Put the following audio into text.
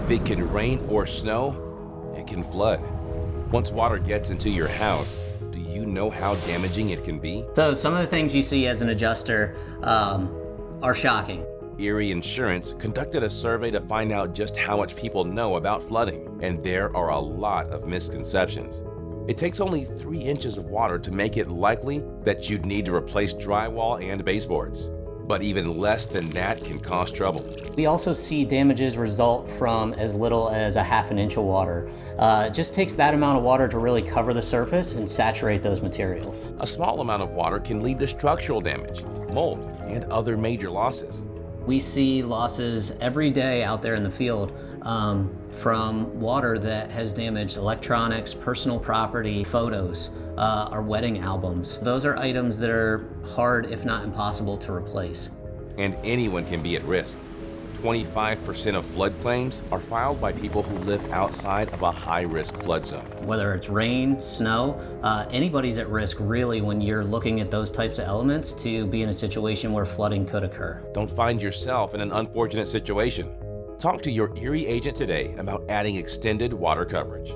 If it can rain or snow, it can flood. Once water gets into your house, do you know how damaging it can be? So some of the things you see as an adjuster are shocking. Erie Insurance conducted a survey to find out just how much people know about flooding, and there are a lot of misconceptions. It takes only 3 inches of water to make it likely that you'd need to replace drywall and baseboards. But even less than that can cause trouble. We also see damages result from as little as a ½ inch of water. It just takes that amount of water to really cover the surface and saturate those materials. A small amount of water can lead to structural damage, mold, and other major losses. We see losses every day out there in the field from water that has damaged electronics, personal property, photos, our wedding albums. Those are items that are hard, if not impossible, to replace. And anyone can be at risk. 25% of flood claims are filed by people who live outside of a high-risk flood zone. Whether it's rain, snow, anybody's at risk really when you're looking at those types of elements to be in a situation where flooding could occur. Don't find yourself in an unfortunate situation. Talk to your Erie agent today about adding extended water coverage.